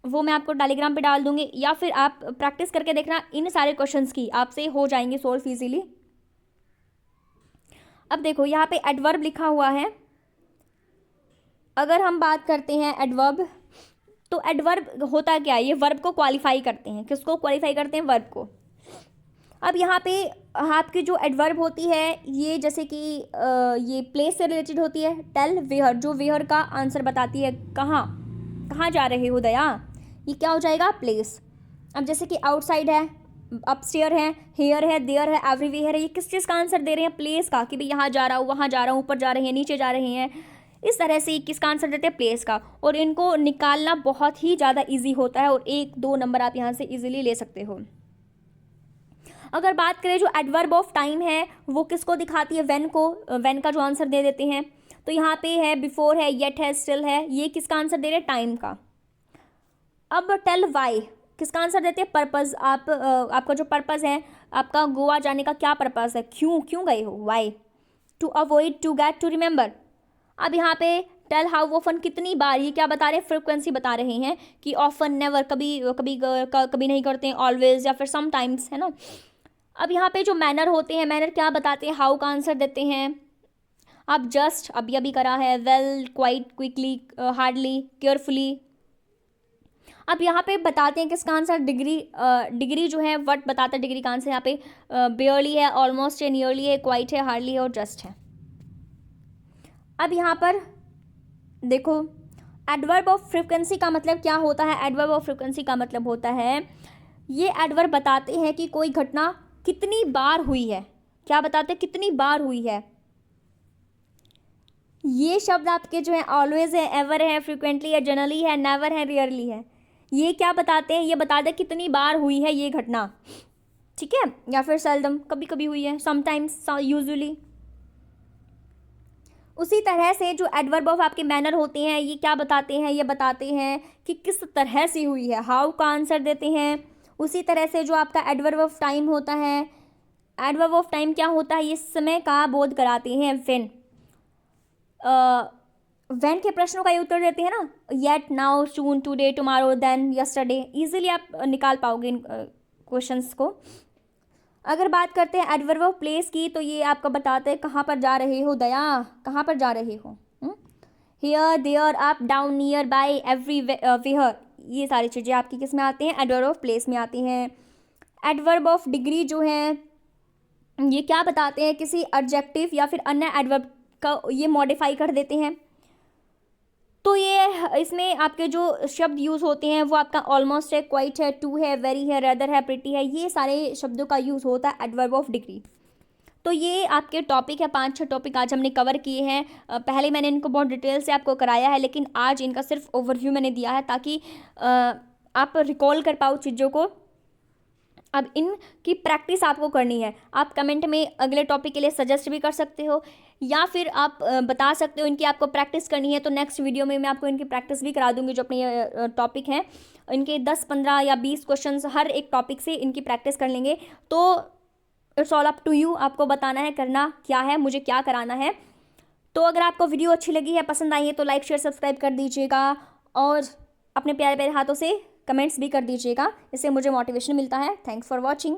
वो मैं आपको टेलीग्राम पे डाल दूँगी, या फिर आप प्रैक्टिस करके देखना, इन सारे क्वेश्चंस की आपसे हो जाएंगे सोल्व इजीली। अब देखो यहाँ पे एडवर्ब लिखा हुआ है। अगर हम बात करते हैं एडवर्ब, तो एडवर्ब होता क्या है? ये वर्ब को क्वालिफाई करते हैं। किसको क्वालिफाई करते हैं? वर्ब को। अब यहाँ पे आपकी जो एडवर्ब होती है ये जैसे कि ये प्लेस से रिलेटेड होती है। टेल वेयर, जो वेयर का आंसर बताती है, कहाँ जा रहे हो दया, ये क्या हो जाएगा? प्लेस। अब जैसे कि आउटसाइड है, अपस्टेयर है, हेयर है, देयर है, एवरीवेयर है, ये किस चीज़ का आंसर दे रहे हैं? प्लेस का, कि भाई यहाँ जा रहा हूँ, वहाँ जा रहा हूँ, ऊपर जा रहे हैं, नीचे जा रहे हैं, इस तरह से किसका आंसर देते हैं? प्लेस का। और इनको निकालना बहुत ही ज़्यादा ईजी होता है और 1-2 नंबर आप यहाँ से ईजिली ले सकते हो। अगर बात करें जो एडवर्ब ऑफ टाइम है वो किसको दिखाती है, व्हेन को, व्हेन का जो आंसर दे देते हैं। तो यहाँ पे है, बिफोर है, येट है, स्टिल है, ये किसका आंसर दे रहे हैं, टाइम का। अब टेल वाई किसका आंसर देते हैं, पर्पज़। आपका जो पर्पज़ है, आपका गोवा जाने का क्या पर्पज़ है, क्यों गए हो, why. To avoid, to get, to remember. अब यहाँ पे टेल हाउ ऑफन कितनी बार, ये क्या बता रहे हैं, फ्रिक्वेंसी बता रहे हैं कि ऑफन, नेवर, कभी नहीं करते हैं, ऑलवेज या फिर समटाइम्स, है ना। अब यहाँ पे जो मैनर होते हैं, मैनर क्या बताते हैं, हाउ का आंसर देते हैं आप, जस्ट अभी अभी करा है, well, quite, quickly, hardly, carefully. अब यहाँ पे बताते हैं किसका आंसर, डिग्री जो है व्हाट बताता है डिग्री का आंसर, यहाँ पे बेयरली है, ऑलमोस्ट है, नियरली है, क्वाइट है, हार्डली है और जस्ट है। अब यहाँ पर देखो, एडवर्ब ऑफ फ्रीक्वेंसी का मतलब क्या होता है, एडवर्ब ऑफ फ्रीक्वेंसी का मतलब होता है, ये एडवर्ब बताते हैं कि कोई घटना कितनी बार हुई है, क्या बताते हैं, कितनी बार हुई है। ये शब्द आपके जो है ऑलवेज है, एवर है, फ्रिक्वेंटली है, जनरली है, नेवर है, रियरली है, ये क्या बताते हैं, ये बताते हैं कितनी बार हुई है ये घटना, ठीक है, या फिर सेल्डम, कभी कभी हुई है, समटाइम्स, यूजुअली। उसी तरह से जो एडवर्ब ऑफ आपके मैनर होते हैं, ये क्या बताते हैं, ये बताते हैं कि किस तरह से हुई है, हाउ का आंसर देते हैं। उसी तरह से जो आपका एडवर्ब ऑफ टाइम होता है, एडवर्ब ऑफ टाइम क्या होता है, ये समय का बोध कराते हैं, व्हेन के प्रश्नों का ये उत्तर देते हैं ना, yet, now, soon, today, tomorrow, then, yesterday, easily आप निकाल पाओगे इन क्वेश्चंस को। अगर बात करते हैं एडवर्ब ऑफ प्लेस की, तो ये आपको बताते हैं कहाँ पर जा रहे हो, दया कहाँ पर जा रहे हो, here, there, up, down, near, by, everywhere, ये सारी चीज़ें आपकी किस में आती हैं, एडवर्ब ऑफ प्लेस में आती हैं। एडवर्ब ऑफ डिग्री जो है ये क्या बताते हैं, किसी एडजेक्टिव या फिर अन्य एडवर्ब का ये मॉडिफाई कर देते हैं। तो ये इसमें आपके जो शब्द यूज़ होते हैं वो आपका ऑलमोस्ट है, क्वाइट है, टू है, वेरी है, रेदर है, प्रिटी है, ये सारे शब्दों का यूज़ होता है एडवर्ब ऑफ डिग्री। तो ये आपके टॉपिक है, 5-6 टॉपिक आज हमने कवर किए हैं। पहले मैंने इनको बहुत डिटेल से आपको कराया है, लेकिन आज इनका सिर्फ ओवरव्यू मैंने दिया है ताकि आप रिकॉल कर पाओ चीज़ों को। अब इनकी प्रैक्टिस आपको करनी है। आप कमेंट में अगले टॉपिक के लिए सजेस्ट भी कर सकते हो, या फिर आप बता सकते हो इनकी आपको प्रैक्टिस करनी है, तो नेक्स्ट वीडियो में मैं आपको इनकी प्रैक्टिस भी करा दूंगी। जो अपने टॉपिक हैं इनके 10, 15 या 20 क्वेश्चंस हर एक टॉपिक से इनकी प्रैक्टिस कर लेंगे। तो it's all up to you, आपको बताना है करना क्या है, मुझे क्या कराना है। तो अगर आपको वीडियो अच्छी लगी है, पसंद आई है, तो लाइक, शेयर, सब्सक्राइब कर दीजिएगा और अपने प्यारे प्यारे हाथों से कमेंट्स भी कर दीजिएगा, इससे मुझे मोटिवेशन मिलता है। Thanks for watching.